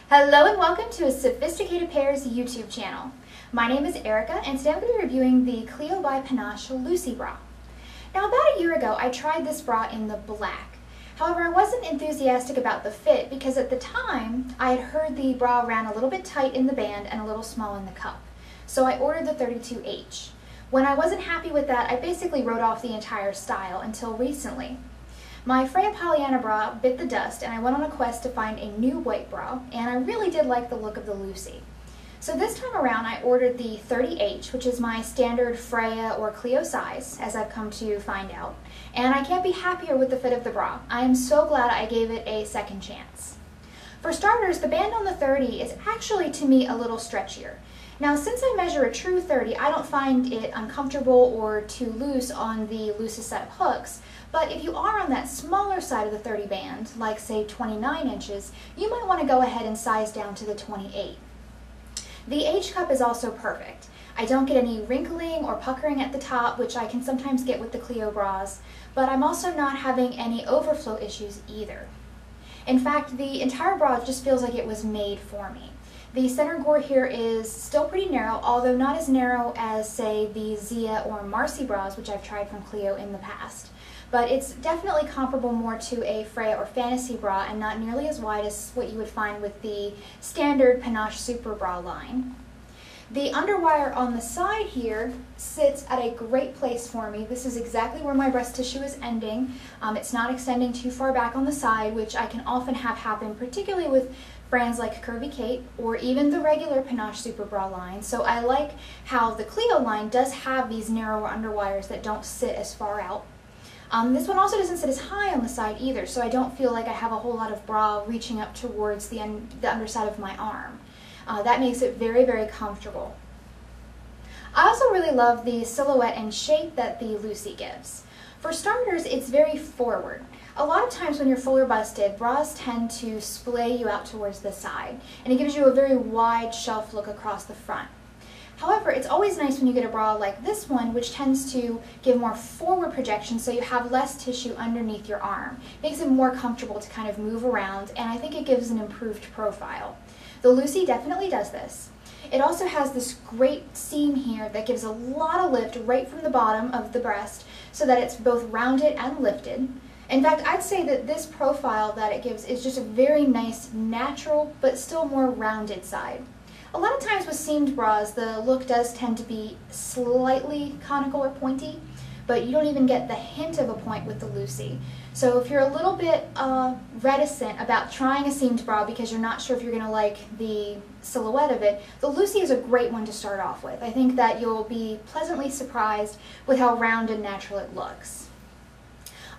Hello and welcome to a Sophisticated Pairs YouTube channel. My name is Erica and today I'm going to be reviewing the Cleo by Panache Lucy bra. Now about a year ago I tried this bra in the black. However, I wasn't enthusiastic about the fit because at the time I had heard the bra ran a little bit tight in the band and a little small in the cup. So I ordered the 32H. When I wasn't happy with that, I basically wrote off the entire style until recently. My Freya Pollyanna bra bit the dust and I went on a quest to find a new white bra, and I really did like the look of the Lucy. So this time around I ordered the 30H, which is my standard Freya or Cleo size, as I've come to find out, and I can't be happier with the fit of the bra. I am so glad I gave it a second chance. For starters, the band on the 30 is actually to me a little stretchier. Now, since I measure a true 30, I don't find it uncomfortable or too loose on the loosest set of hooks, but if you are on that smaller side of the 30 band, like say 29 inches, you might want to go ahead and size down to the 28. The H cup is also perfect. I don't get any wrinkling or puckering at the top, which I can sometimes get with the Cleo bras, but I'm also not having any overflow issues either. In fact, the entire bra just feels like it was made for me. The center gore here is still pretty narrow, although not as narrow as, say, the Zia or Marcy bras, which I've tried from Cleo in the past. But it's definitely comparable more to a Freya or Fantasy bra and not nearly as wide as what you would find with the standard Panache Super Bra line. The underwire on the side here sits at a great place for me. This is exactly where my breast tissue is ending. It's not extending too far back on the side, which I can often have happen, particularly with brands like Curvy Kate or even the regular Panache Super Bra line. So I like how the Cleo line does have these narrower underwires that don't sit as far out. This one also doesn't sit as high on the side either, so I don't feel like I have a whole lot of bra reaching up towards the underside of my arm. That makes it very, very comfortable. I also really love the silhouette and shape that the Lucy gives. For starters, it's very forward. A lot of times when you're fuller busted, bras tend to splay you out towards the side, and it gives you a very wide shelf look across the front. However, it's always nice when you get a bra like this one, which tends to give more forward projection so you have less tissue underneath your arm. It makes it more comfortable to kind of move around, and I think it gives an improved profile. The Lucy definitely does this. It also has this great seam here that gives a lot of lift right from the bottom of the breast so that it's both rounded and lifted. In fact, I'd say that this profile that it gives is just a very nice, natural, but still more rounded side. A lot of times with seamed bras, the look does tend to be slightly conical or pointy, but you don't even get the hint of a point with the Lucy. So if you're a little bit reticent about trying a seamed bra because you're not sure if you're going to like the silhouette of it, the Lucy is a great one to start off with. I think that you'll be pleasantly surprised with how round and natural it looks.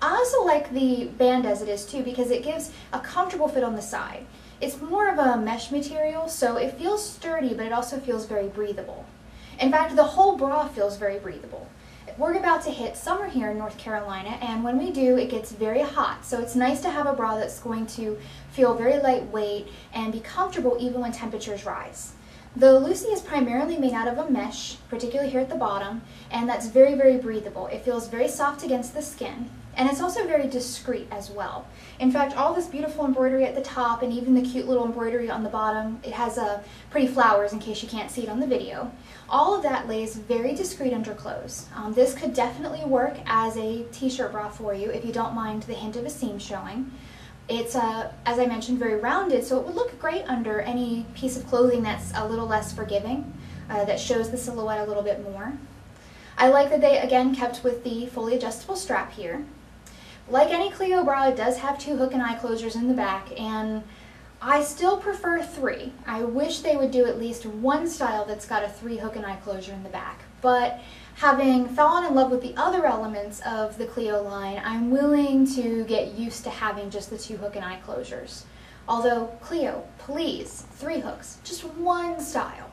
I also like the band as it is too because it gives a comfortable fit on the side. It's more of a mesh material, so it feels sturdy, but it also feels very breathable. In fact, the whole bra feels very breathable. We're about to hit summer here in North Carolina, and when we do, it gets very hot, so it's nice to have a bra that's going to feel very lightweight and be comfortable even when temperatures rise. The Lucy is primarily made out of a mesh, particularly here at the bottom, and that's very, very breathable. It feels very soft against the skin, and it's also very discreet as well. In fact, all this beautiful embroidery at the top and even the cute little embroidery on the bottom, it has pretty flowers in case you can't see it on the video. All of that lays very discreet under clothes. This could definitely work as a t-shirt bra for you if you don't mind the hint of a seam showing. It's, as I mentioned, very rounded, so it would look great under any piece of clothing that's a little less forgiving, that shows the silhouette a little bit more. I like that they, again, kept with the fully adjustable strap here. Like any Cleo bra, it does have 2 hook and eye closures in the back, and I still prefer 3. I wish they would do at least one style that's got a 3 hook and eye closure in the back, but having fallen in love with the other elements of the Cleo line, I'm willing to get used to having just the 2 hook and eye closures. Although, Cleo, please, 3 hooks, just one style.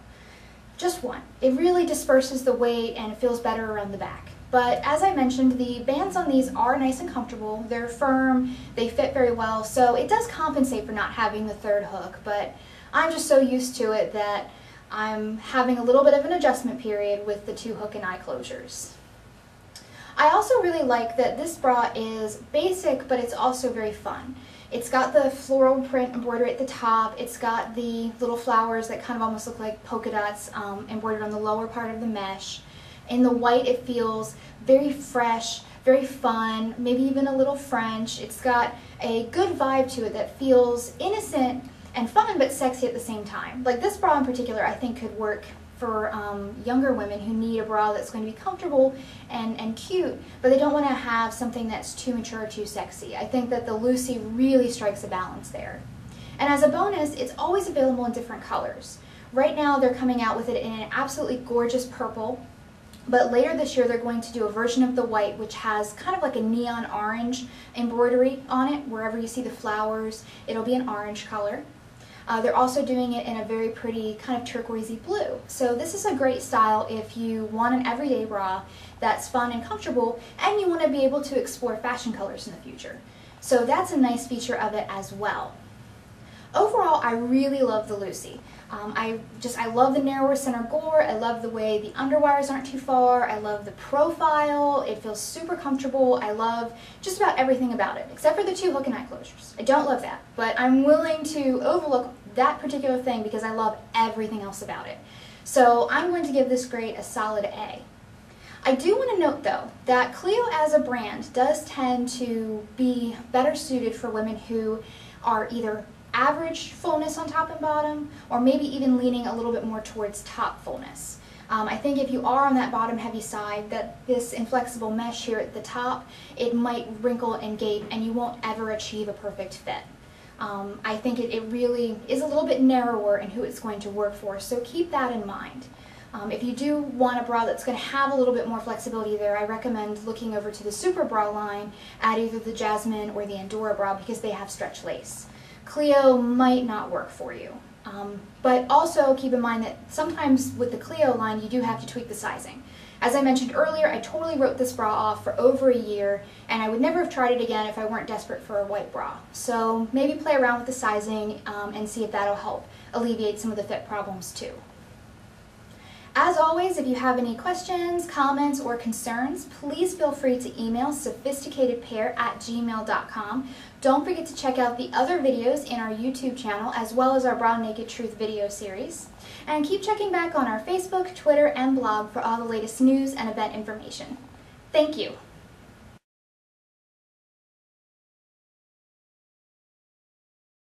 Just one. It really disperses the weight and it feels better around the back. But as I mentioned, the bands on these are nice and comfortable. They're firm, they fit very well, so it does compensate for not having the 3rd hook, but I'm just so used to it that I'm having a little bit of an adjustment period with the 2 hook and eye closures. I also really like that this bra is basic, but it's also very fun. It's got the floral print embroidery at the top. It's got the little flowers that kind of almost look like polka dots embroidered on the lower part of the mesh. In the white, it feels very fresh, very fun, maybe even a little French. It's got a good vibe to it that feels innocent and fun but sexy at the same time. Like this bra in particular, I think could work for younger women who need a bra that's going to be comfortable and cute, but they don't want to have something that's too mature or too sexy. I think that the Lucy really strikes a balance there. And as a bonus, it's always available in different colors. Right now they're coming out with it in an absolutely gorgeous purple, but later this year they're going to do a version of the white which has kind of like a neon orange embroidery on it. Wherever you see the flowers, it'll be an orange color. They're also doing it in a very pretty kind of turquoisey blue. So this is a great style if you want an everyday bra that's fun and comfortable and you want to be able to explore fashion colors in the future. So that's a nice feature of it as well. Overall, I really love the Lucy. I love the narrower center gore. I love the way the underwires aren't too far. I love the profile. It feels super comfortable. I love just about everything about it, except for the two hook and eye closures. I don't love that, but I'm willing to overlook that particular thing because I love everything else about it. So I'm going to give this grade a solid A. I do want to note though that Cleo as a brand does tend to be better suited for women who are either average fullness on top and bottom, or maybe even leaning a little bit more towards top fullness. I think if you are on that bottom heavy side, that this inflexible mesh here at the top, it might wrinkle and gape and you won't ever achieve a perfect fit. I think it really is a little bit narrower in who it's going to work for, so keep that in mind. If you do want a bra that's going to have a little bit more flexibility there, I recommend looking over to the Super Bra line at either the Jasmine or the Andorra bra because they have stretch lace. Cleo might not work for you. But also keep in mind that sometimes with the Cleo line you do have to tweak the sizing. As I mentioned earlier, I totally wrote this bra off for over a year and I would never have tried it again if I weren't desperate for a white bra. So maybe play around with the sizing and see if that'll help alleviate some of the fit problems too. As always, if you have any questions, comments, or concerns, please feel free to email sophisticatedpair@gmail.com. Don't forget to check out the other videos in our YouTube channel as well as our Bra Naked Truth video series. And keep checking back on our Facebook, Twitter, and blog for all the latest news and event information. Thank you.